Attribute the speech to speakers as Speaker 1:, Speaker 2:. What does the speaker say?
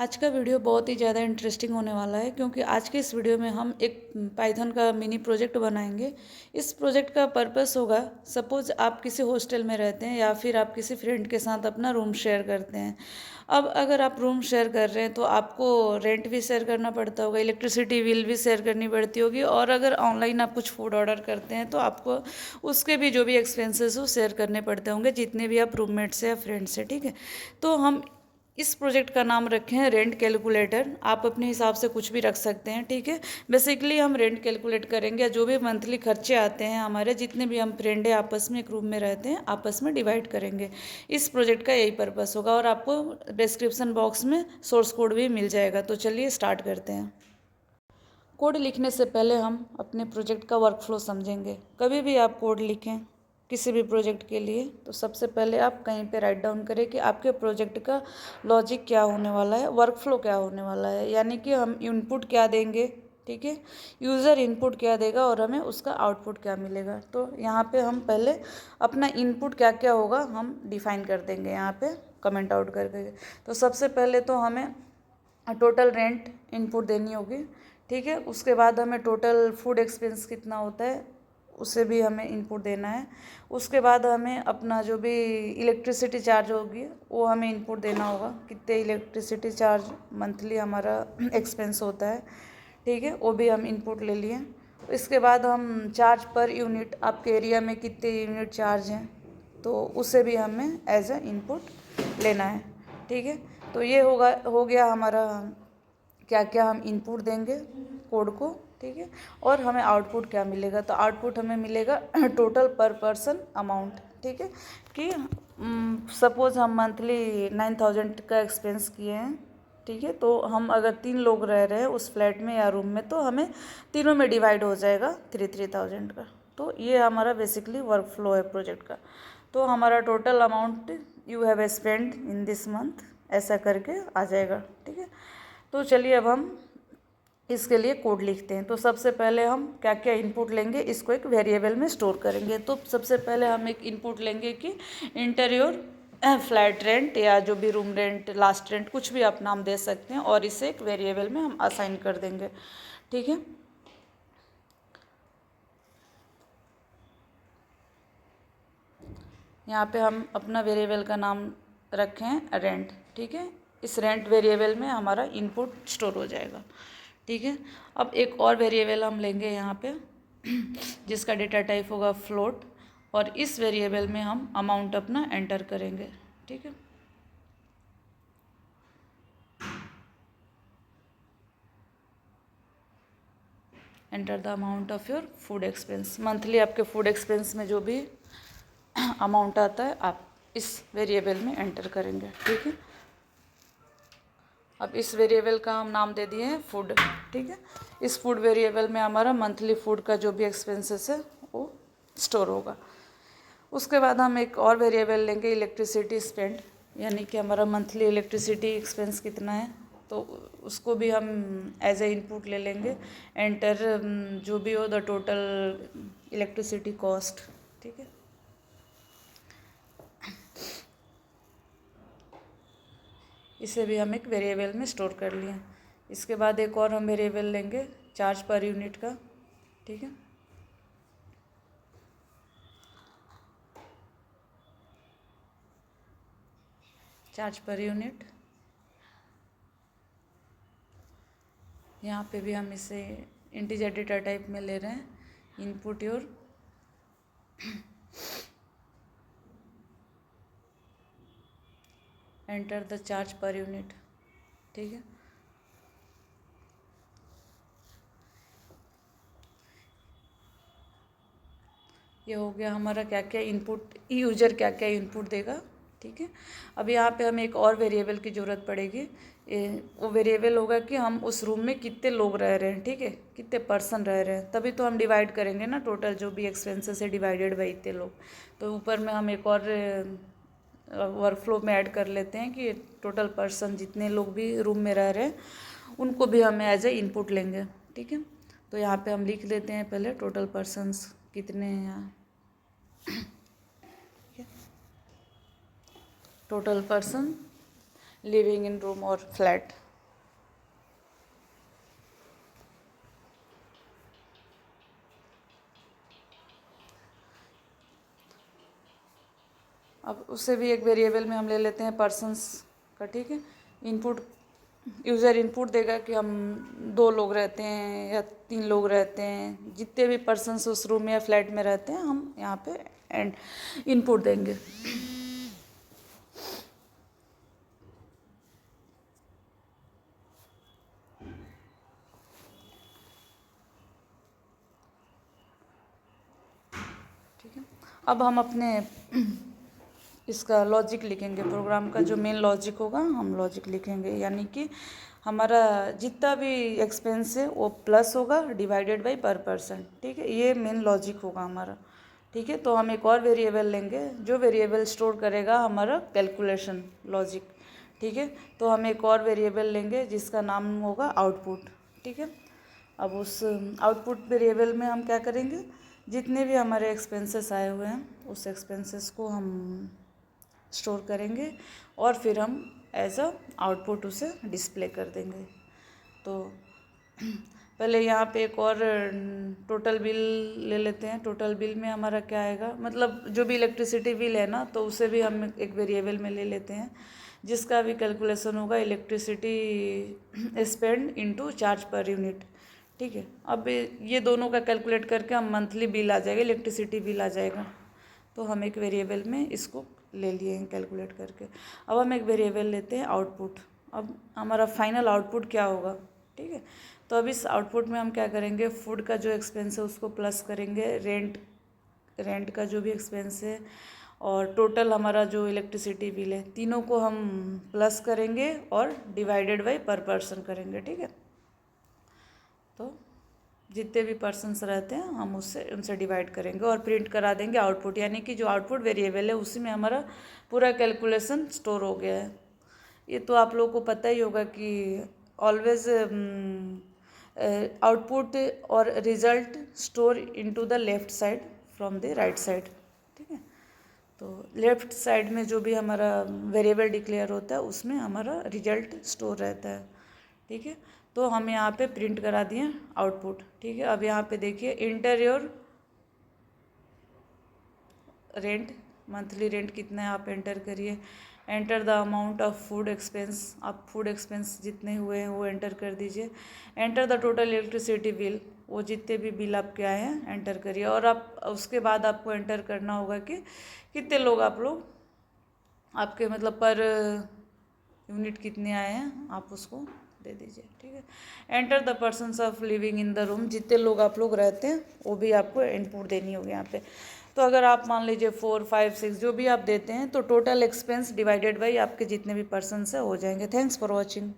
Speaker 1: आज का वीडियो बहुत ही ज़्यादा इंटरेस्टिंग होने वाला है क्योंकि आज के इस वीडियो में हम एक पाइथन का मिनी प्रोजेक्ट बनाएंगे। इस प्रोजेक्ट का पर्पस होगा, सपोज आप किसी हॉस्टल में रहते हैं या फिर आप किसी फ्रेंड के साथ अपना रूम शेयर करते हैं। अब अगर आप रूम शेयर कर रहे हैं तो आपको रेंट भी शेयर करना पड़ता होगा, इलेक्ट्रिसिटी बिल भी शेयर करनी पड़ती होगी, और अगर ऑनलाइन आप कुछ फूड ऑर्डर करते हैं तो आपको उसके भी जो भी एक्सपेंसेस हो शेयर करने पड़ते होंगे, जितने भी आप रूममेट से या फ्रेंड से। ठीक है, तो हम इस प्रोजेक्ट का नाम रखे हैं रेंट कैलकुलेटर। आप अपने हिसाब से कुछ भी रख सकते हैं। ठीक है, बेसिकली हम रेंट कैलकुलेट करेंगे, जो भी मंथली खर्चे आते हैं हमारे, जितने भी हम फ्रेंड है आपस में एक रूम में रहते हैं, आपस में डिवाइड करेंगे। इस प्रोजेक्ट का यही पर्पस होगा, और आपको डिस्क्रिप्शन बॉक्स में सोर्स कोड भी मिल जाएगा। तो चलिए स्टार्ट करते हैं। कोड लिखने से पहले हम अपने प्रोजेक्ट का वर्कफ्लो समझेंगे। कभी भी आप कोड लिखें किसी भी प्रोजेक्ट के लिए तो सबसे पहले आप कहीं पे राइट डाउन करें कि आपके प्रोजेक्ट का लॉजिक क्या होने वाला है, वर्कफ्लो क्या होने वाला है, यानी कि हम इनपुट क्या देंगे, ठीक है, यूज़र इनपुट क्या देगा और हमें उसका आउटपुट क्या मिलेगा। तो यहाँ पे हम पहले अपना इनपुट क्या क्या होगा हम डिफाइन कर देंगे यहाँ पे कमेंट आउट करके। तो सबसे पहले तो हमें टोटल रेंट इनपुट देनी होगी। ठीक है, उसके बाद हमें टोटल फूड एक्सपेंस कितना होता है उसे भी हमें इनपुट देना है। उसके बाद हमें अपना जो भी इलेक्ट्रिसिटी चार्ज होगी वो हमें इनपुट देना होगा, कितने इलेक्ट्रिसिटी चार्ज मंथली हमारा एक्सपेंस होता है। ठीक है, वो भी हम इनपुट ले लिए। इसके बाद हम चार्ज पर यूनिट, आपके एरिया में कितने यूनिट चार्ज हैं तो उसे भी हमें एज ए इनपुट लेना है। ठीक है, तो ये हो गया हमारा क्या क्या हम इनपुट देंगे कोड को। ठीक है, और हमें आउटपुट क्या मिलेगा, तो आउटपुट हमें मिलेगा टोटल पर पर्सन अमाउंट। ठीक है, कि सपोज़ हम मंथली 9,000 का एक्सपेंस किए हैं। ठीक है, तो हम अगर 3 लोग रह रहे हैं उस फ्लैट में या रूम में तो हमें तीनों में डिवाइड हो जाएगा 3,000 का। तो ये हमारा बेसिकली वर्क फ्लो है प्रोजेक्ट का। तो हमारा total amount you have spend in this month ऐसा करके आ जाएगा। ठीक है, तो चलिए अब हम इसके लिए कोड लिखते हैं। तो सबसे पहले हम क्या क्या इनपुट लेंगे, इसको एक वेरिएबल में स्टोर करेंगे। तो सबसे पहले हम एक इनपुट लेंगे कि इंटीरियर फ्लैट रेंट या जो भी रूम रेंट, लास्ट रेंट, कुछ भी आप नाम दे सकते हैं, और इसे एक वेरिएबल में हम असाइन कर देंगे। ठीक है, यहाँ पे हम अपना वेरिएबल का नाम रखें हैं रेंट। ठीक है, इस रेंट वेरिएबल में हमारा इनपुट स्टोर हो जाएगा। ठीक है, अब एक और वेरिएबल हम लेंगे यहाँ पे जिसका डेटा टाइप होगा फ्लोट, और इस वेरिएबल में हम अमाउंट अपना एंटर करेंगे। ठीक है, enter the amount of your food expense. Monthly आपके फूड एक्सपेंस में जो भी अमाउंट आता है आप इस वेरिएबल में एंटर करेंगे। ठीक है, अब इस वेरिएबल का हम नाम दे दिए हैं फूड। ठीक है, इस फूड वेरिएबल में हमारा मंथली फूड का जो भी एक्सपेंसेस है वो स्टोर होगा। उसके बाद हम एक और वेरिएबल लेंगे इलेक्ट्रिसिटी स्पेंड, यानी कि हमारा मंथली इलेक्ट्रिसिटी एक्सपेंस कितना है, तो उसको भी हम एज ए इनपुट ले लेंगे। एंटर जो भी हो द टोटल इलेक्ट्रिसिटी कॉस्ट। ठीक है, इसे भी हम एक वेरिएबल में स्टोर कर लिए। इसके बाद एक और हम वेरिएबल लेंगे चार्ज पर यूनिट का। ठीक है, चार्ज पर यूनिट, यहाँ पे भी हम इसे इंटीजर डेटा टाइप में ले रहे हैं। Input your enter the charge per unit. ठीक है, ये हो गया हमारा क्या क्या इनपुट, यूजर क्या क्या इनपुट देगा। ठीक है, अब यहाँ पे हमें एक और वेरिएबल की ज़रूरत पड़ेगी। वो वेरिएबल होगा कि हम उस रूम में कितने लोग रह रहे हैं। ठीक है, कितने पर्सन रह रहे हैं, तभी तो हम डिवाइड करेंगे ना, टोटल जो भी एक्सपेंसेस है डिवाइडेड बाई इतने लोग। तो ऊपर में हम एक और वर्कफ्लो में ऐड कर लेते हैं कि टोटल पर्सन, जितने लोग भी रूम में रह रहे हैं उनको भी हम एज ए इनपुट लेंगे। ठीक है, तो यहाँ पे हम लिख देते हैं पहले टोटल पर्सन्स कितने हैं यहाँ। Total person living in room और फ्लैट। अब उससे भी एक वेरिएबल में हम ले लेते हैं पर्सन्स का, ठीक है। इनपुट, यूज़र इनपुट देगा कि हम 2 लोग रहते हैं या 3 लोग रहते हैं, जितने भी पर्सन्स उस रूम में या फ्लैट में रहते हैं हम यहाँ पे एंड इनपुट देंगे। ठीक है, अब हम अपने इसका लॉजिक लिखेंगे, प्रोग्राम का जो मेन लॉजिक होगा हम लॉजिक लिखेंगे, यानी कि हमारा जितना भी एक्सपेंस है वो प्लस होगा डिवाइडेड बाई पर पर्सन, ठीक है। ये मेन लॉजिक होगा हमारा, ठीक है। तो हम एक और वेरिएबल लेंगे जो वेरिएबल स्टोर करेगा हमारा कैलकुलेशन लॉजिक, ठीक है। तो हम एक और वेरिएबल लेंगे जिसका नाम होगा आउटपुट, ठीक है। अब उस आउटपुट वेरिएबल में हम क्या करेंगे, जितने भी हमारे एक्सपेंसेस आए हुए हैं उस एक्सपेंसेस को हम स्टोर करेंगे और फिर हम एज अ आउटपुट उसे डिस्प्ले कर देंगे। तो पहले यहाँ पे एक और टोटल बिल ले लेते हैं। टोटल बिल में हमारा क्या आएगा, मतलब जो भी इलेक्ट्रिसिटी बिल है ना, तो उसे भी हम एक वेरिएबल में ले लेते हैं जिसका भी कैलकुलेशन होगा electricity spend into charge per unit, ठीक है। अब ये दोनों का कैलकुलेट करके हम मंथली बिल आ जाएगा, इलेक्ट्रिसिटी बिल आ जाएगा। तो हम एक वेरिएबल में इसको ले लिए हैं कैलकुलेट करके। अब हम एक वेरिएबल लेते हैं आउटपुट। अब हमारा फाइनल आउटपुट क्या होगा, ठीक है। तो अब इस आउटपुट में हम क्या करेंगे, फूड का जो एक्सपेंस है उसको प्लस करेंगे, रेंट का जो भी एक्सपेंस है और टोटल हमारा जो इलेक्ट्रिसिटी बिल है, तीनों को हम प्लस करेंगे और डिवाइडेड बाई पर पर्सन करेंगे, ठीक है। तो जितने भी पर्सन्स रहते हैं हम उनसे डिवाइड करेंगे और प्रिंट करा देंगे आउटपुट, यानी कि जो आउटपुट वेरिएबल है उसी में हमारा पूरा कैलकुलेशन स्टोर हो गया है। ये तो आप लोगों को पता ही होगा कि ऑलवेज आउटपुट और result store into the left side from the right side, ठीक है। तो लेफ्ट साइड में जो भी हमारा वेरिएबल डिक्लेयर होता है उसमें हमारा रिजल्ट स्टोर रहता है, ठीक है। तो हम यहाँ पे प्रिंट करा दिए आउटपुट, ठीक है। अब यहाँ पे देखिए inter your rent, monthly rent कितना है आप एंटर करिए। Enter the amount of food expense, आप फूड एक्सपेंस जितने हुए हैं वो एंटर कर दीजिए। Enter the total electricity bill, वो जितने भी बिल आपके आए हैं एंटर करिए। और आप उसके बाद आपको एंटर करना होगा कि कितने लोग आप लोग आपके मतलब पर यूनिट कितने आए हैं आप उसको दे दीजिए, ठीक है। Enter the persons of living in the room, जितने लोग आप लोग रहते हैं वो भी आपको इनपुट देनी होगी यहाँ पे। तो अगर आप मान लीजिए 4, 5, 6 जो भी आप देते हैं तो टोटल एक्सपेंस डिवाइडेड बाई आपके जितने भी पर्सन्स है हो जाएंगे। Thanks for watching.